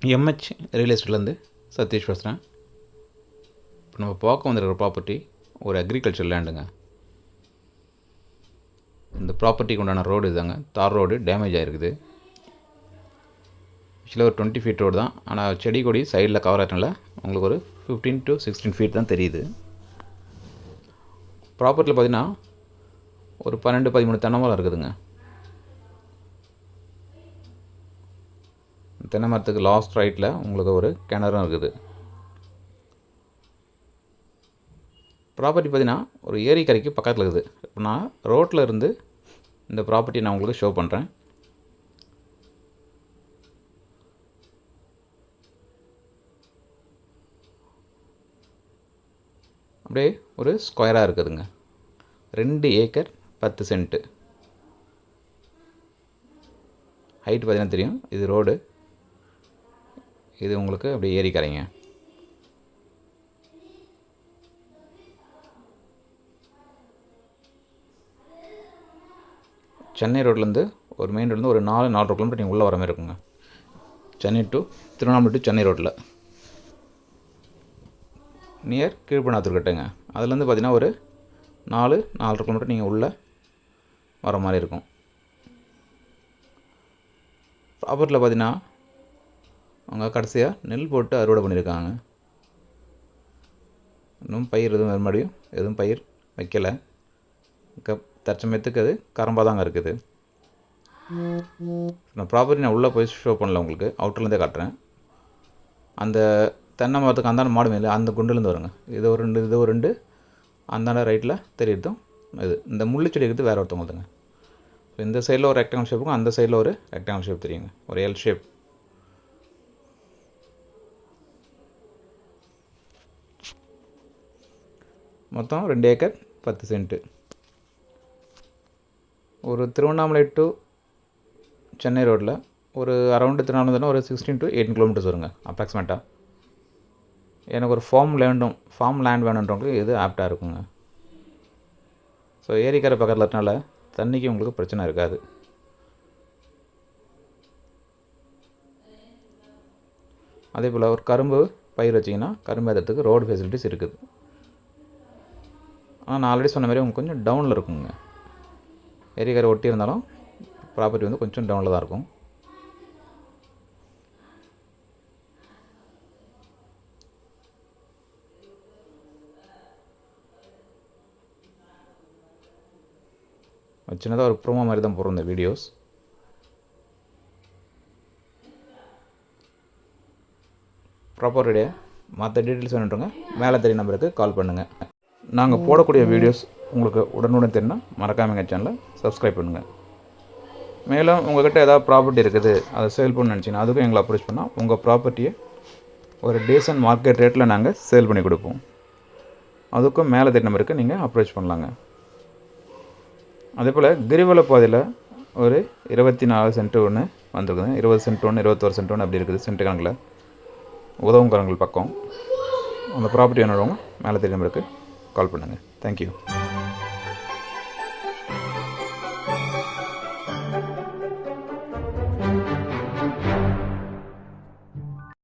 MH real எஸ்டேட்லேருந்து Satish பேசுகிறேன். இப்போ நம்ம பார்க்க வந்துருக்கிற ப்ராப்பர்ட்டி ஒரு அக்ரிகல்ச்சர் லேண்டுங்க. இந்த ப்ராப்பர்ட்டிக்கு உண்டான ரோடு இதுதாங்க. தார் ரோடு டேமேஜ் ஆகிருக்குது. ஆக்சுவலாக ஒரு 20 ஃபீட் ரோடு தான். ஆனால் செடி கொடி சைடில் கவர் ஆகிறதுனால உங்களுக்கு ஒரு 15 to 16 ஃபீட் தான் தெரியுது. ப்ராப்பர்ட்டியில் பார்த்திங்கன்னா ஒரு 12-13 தென்னை மரம் இருக்குதுங்க. தென்னை மரத்துக்கு லாஸ்ட் ரைட்டில் உங்களுக்கு ஒரு கிணறும் இருக்குது. ப்ராப்பர்ட்டி பார்த்திங்கன்னா ஒரு ஏரிக்கரைக்கு பக்கத்தில் இருக்குது. இப்போ நான் ரோட்டில் இருந்து இந்த ப்ராப்பர்ட்டி நான் உங்களுக்கு ஷோ பண்ணுறேன். அப்படியே ஒரு ஸ்கொயராக இருக்குதுங்க. 2 ஏக்கர் 10 சென்ட்டு. ஹைட் பார்த்திங்கன்னா தெரியும். இது ரோடு, இது உங்களுக்கு அப்படியே ஏரிக்கரைங்க. சென்னை ரோட்லேருந்து ஒரு மெயின் ரோட்லேருந்து ஒரு 4-4.5 கிலோமீட்டர் நீங்கள் உள்ளே வர மாதிரி இருக்குங்க. சென்னை டு திருவண்ணாமலை டு சென்னை ரோட்டில் நியர் கீழ்பண்ணாத்தூர்கிட்டங்க. அதுலேருந்து பார்த்திங்கன்னா ஒரு 4-4.5 கிலோமீட்டர் நீங்கள் உள்ளே வர மாதிரி இருக்கும். ப்ராப்பர்ட்டியில் பார்த்திங்கன்னா அவங்க கடைசியாக நெல் போட்டு அறுவடை பண்ணியிருக்காங்க. இன்னும் பயிர் எதுவும் மறுபடியும் எதுவும் பயிர் வைக்கலை. தற்சமயத்துக்கு அது கரம்பாக தாங்க இருக்குது. நான் ப்ராப்பர்ட்டி நான் உள்ளே போய் ஷோ பண்ணல, உங்களுக்கு அவுட்டர்லேருந்தே காட்டுறேன். அந்த தென்னை மரத்துக்கு அந்தாண்ட மாடு மேலே அந்த குண்டுலேருந்து வருங்க. இது ஒரு ரெண்டு அந்தாண்ட ரைட்டில் தெரியுதும். இது இந்த முள்ளு செடி இருக்குது வேறு ஒருத்தவங்களுதுங்க. இந்த சைடில் ஒரு ரெக்டாங்கிள் ஷேப் இருக்கும், அந்த சைடில் ஒரு ரெக்டாங்கிள் ஷேப் தெரியுங்க, ஒரு எல் ஷேப். மொத்தம் 2 ஏக்கர் 10 சென்ட்டு. ஒரு திருவண்ணாமலை டு சென்னை ரோட்டில் ஒரு அரௌண்டு திருவண்ணாமலை ஒரு 16 to 18 கிலோமீட்டர்ஸ் வருங்க அப்ராக்சிமேட்டாக. எனக்கு ஒரு ஃபார்ம் லேண்ட் வேணுன்றவங்களுக்கு இது ஆப்டாக இருக்குங்க. ஸோ ஏரிக்கரை பக்கத்தில் இருக்கனால தண்ணிக்கு உங்களுக்கு பிரச்சனை இருக்காது. அதே போல் ஒரு கரும்பு பயிர் வச்சிங்கன்னா கரும்பு ஏற்றுறதுக்கு ரோடு ஃபெசிலிட்டிஸ் இருக்குது. ஆனால் நான் ஆல்ரெடி சொன்ன மாதிரி உங்களுக்கு கொஞ்சம் டவுனில் இருக்குங்க. ஏரிக்கரை ஒட்டி இருந்தாலும் ப்ராப்பர்ட்டி வந்து கொஞ்சம் டவுனில் தான் இருக்கும். சின்னதாக ஒரு ப்ரோமோ மாதிரி தான் போடுறோம் இந்த வீடியோஸ். ப்ராப்பர்ட்டியே மற்ற டீட்டெயில்ஸ் வேணுன்றவங்க மேலே தெரிய நம்பருக்கு கால் பண்ணுங்கள். நாங்கள் போடக்கூடிய வீடியோஸ் உங்களுக்கு உடனுடன் தெரியும்னா மறக்காமல் எங்கள் சேனலை சப்ஸ்கிரைப் பண்ணுங்கள். மேலும் உங்கள்கிட்ட ஏதாவது ப்ராப்பர்ட்டி இருக்குது, அதை சேல் பண்ணணும்னு நினச்சிங்கன்னா அதுக்கும் எங்களை அப்ரோச் பண்ணால் உங்கள் ப்ராப்பர்ட்டியை ஒரு டீசன்ட் மார்க்கெட் ரேட்டில் நாங்கள் சேல் பண்ணி கொடுப்போம். அதுக்கும் மேலே தெரிய நம்பருக்கு நீங்கள் அப்ரோச் பண்ணலாங்க. அதே போல் கிரிவல பாதையில் ஒரு 24 சென்ட் ஒன்று வந்துருக்குது, 20 சென்ட் ஒன்று, 21 சென்ட் ஒன்று அப்படி இருக்குது சென்ட் கணக்கில். உதவுங்கரங்கள் பக்கம் அந்த ப்ராப்பர்ட்டி வேணுறவங்க மேலே தெரிய நம்பருக்கு கால் பண்ணுங்கள். தேங்க்யூ.